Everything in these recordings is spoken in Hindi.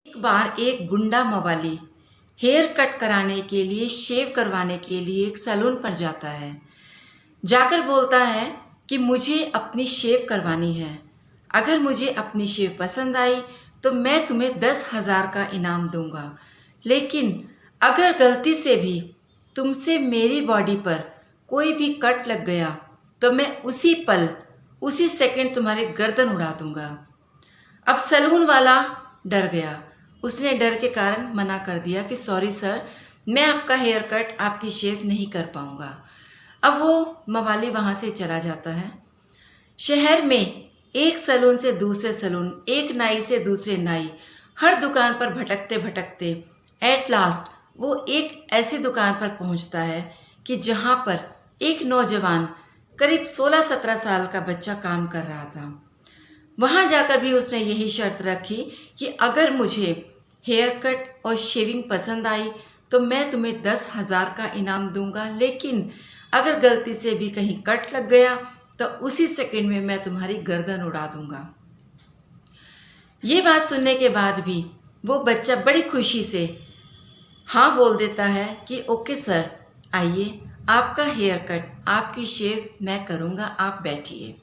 एक बार एक गुंडा मवाली हेयर कट कराने के लिए, शेव करवाने के लिए एक सैलून पर जाता है। जाकर बोलता है कि मुझे अपनी शेव करवानी है। अगर मुझे अपनी शेव पसंद आई तो मैं तुम्हें 10,000 का इनाम दूंगा, लेकिन अगर गलती से भी तुमसे मेरी बॉडी पर कोई भी कट लग गया तो मैं उसी पल, उसी सेकंड तुम्हारी गर्दन उड़ा दूंगा। अब सैलून वाला डर गया। उसने डर के कारण मना कर दिया कि सॉरी सर, मैं आपका हेयर कट, आपकी शेव नहीं कर पाऊंगा। अब वो मवाली वहाँ से चला जाता है। शहर में एक सैलून से दूसरे सैलून, एक नाई से दूसरे नाई, हर दुकान पर भटकते भटकते एट लास्ट वो एक ऐसी दुकान पर पहुँचता है कि जहाँ पर एक नौजवान, करीब 16-17 साल का बच्चा काम कर रहा था। वहाँ जाकर भी उसने यही शर्त रखी कि अगर मुझे हेयर कट और शेविंग पसंद आई तो मैं तुम्हें 10,000 का इनाम दूंगा, लेकिन अगर गलती से भी कहीं कट लग गया तो उसी सेकंड में मैं तुम्हारी गर्दन उड़ा दूंगा। ये बात सुनने के बाद भी वो बच्चा बड़ी खुशी से हाँ बोल देता है कि ओके सर, आइए, आपका हेयर कट, आपकी शेव मैं करूँगा, आप बैठिए।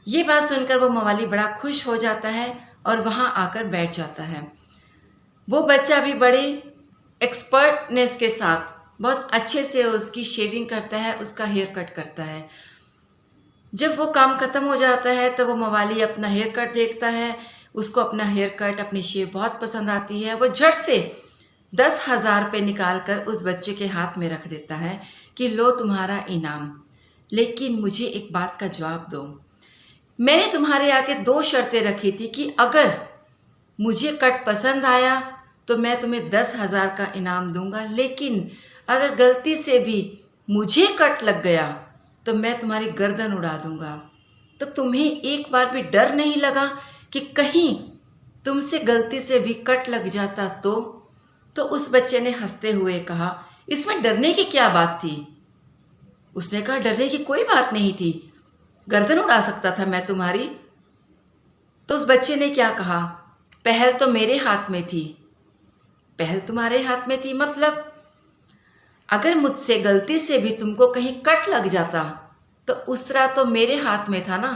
ये बात सुनकर वो मवाली बड़ा खुश हो जाता है और वहाँ आकर बैठ जाता है। वो बच्चा भी बड़े एक्सपर्टनेस के साथ बहुत अच्छे से उसकी शेविंग करता है, उसका हेयर कट करता है। जब वो काम ख़त्म हो जाता है तो वो मवाली अपना हेयर कट देखता है। उसको अपना हेयर कट, अपनी शेव बहुत पसंद आती है। वो झट से 10,000 रुपये निकाल कर उस बच्चे के हाथ में रख देता है कि लो तुम्हारा इनाम, लेकिन मुझे एक बात का जवाब दो। मैंने तुम्हारे आगे 2 शर्तें रखी थी कि अगर मुझे कट पसंद आया तो मैं तुम्हें 10,000 का इनाम दूंगा, लेकिन अगर गलती से भी मुझे कट लग गया तो मैं तुम्हारी गर्दन उड़ा दूंगा। तो तुम्हें एक बार भी डर नहीं लगा कि कहीं तुमसे गलती से भी कट लग जाता तो उस बच्चे ने हंसते हुए कहा, इसमें डरने की क्या बात थी? उसने कहा, डरने की कोई बात नहीं थी, गर्दन उड़ा सकता था मैं तुम्हारी। तो उस बच्चे ने क्या कहा, पहल तो मेरे हाथ में थी। पहल तुम्हारे हाथ में थी मतलब? अगर मुझसे गलती से भी तुमको कहीं कट लग जाता तो उस तरह तो मेरे हाथ में था ना।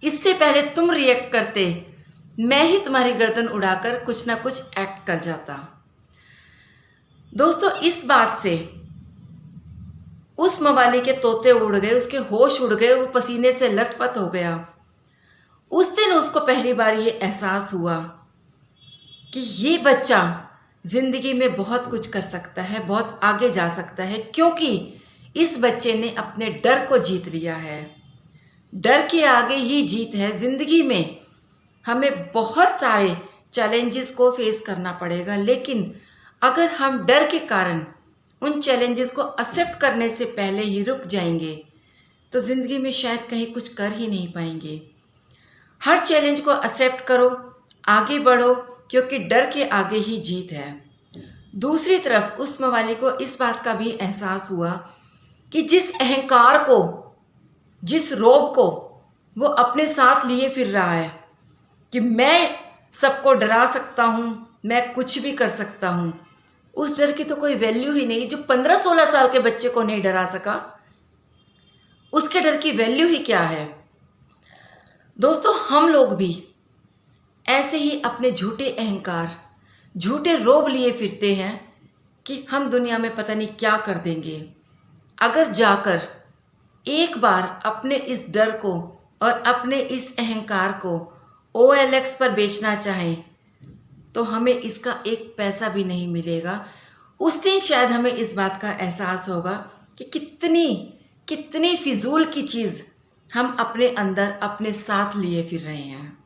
इससे पहले तुम रिएक्ट करते, मैं ही तुम्हारी गर्दन उड़ाकर कुछ ना कुछ एक्ट कर जाता। दोस्तों, इस बात से उस मवाली के तोते उड़ गए, उसके होश उड़ गए, वो पसीने से लथपथ हो गया। उस दिन उसको पहली बार ये एहसास हुआ कि ये बच्चा जिंदगी में बहुत कुछ कर सकता है, बहुत आगे जा सकता है, क्योंकि इस बच्चे ने अपने डर को जीत लिया है। डर के आगे ही जीत है। जिंदगी में हमें बहुत सारे चैलेंजेस को फेस करना पड़ेगा, लेकिन अगर हम डर के कारण उन चैलेंजेस को एक्सेप्ट करने से पहले ही रुक जाएंगे तो ज़िंदगी में शायद कहीं कुछ कर ही नहीं पाएंगे। हर चैलेंज को एक्सेप्ट करो, आगे बढ़ो, क्योंकि डर के आगे ही जीत है। दूसरी तरफ उस मवाली को इस बात का भी एहसास हुआ कि जिस अहंकार को, जिस रोब को वो अपने साथ लिए फिर रहा है कि मैं सबको डरा सकता हूँ, मैं कुछ भी कर सकता हूँ, उस डर की तो कोई वैल्यू ही नहीं। जो 15-16 साल के बच्चे को नहीं डरा सका, उसके डर की वैल्यू ही क्या है? दोस्तों, हम लोग भी ऐसे ही अपने झूठे अहंकार, झूठे रोब लिए फिरते हैं कि हम दुनिया में पता नहीं क्या कर देंगे। अगर जाकर एक बार अपने इस डर को और अपने इस अहंकार को OLX पर बेचना चाहें तो हमें इसका एक पैसा भी नहीं मिलेगा। उस दिन शायद हमें इस बात का एहसास होगा कि कितनी फिजूल की चीज़ हम अपने अंदर, अपने साथ लिए फिर रहे हैं।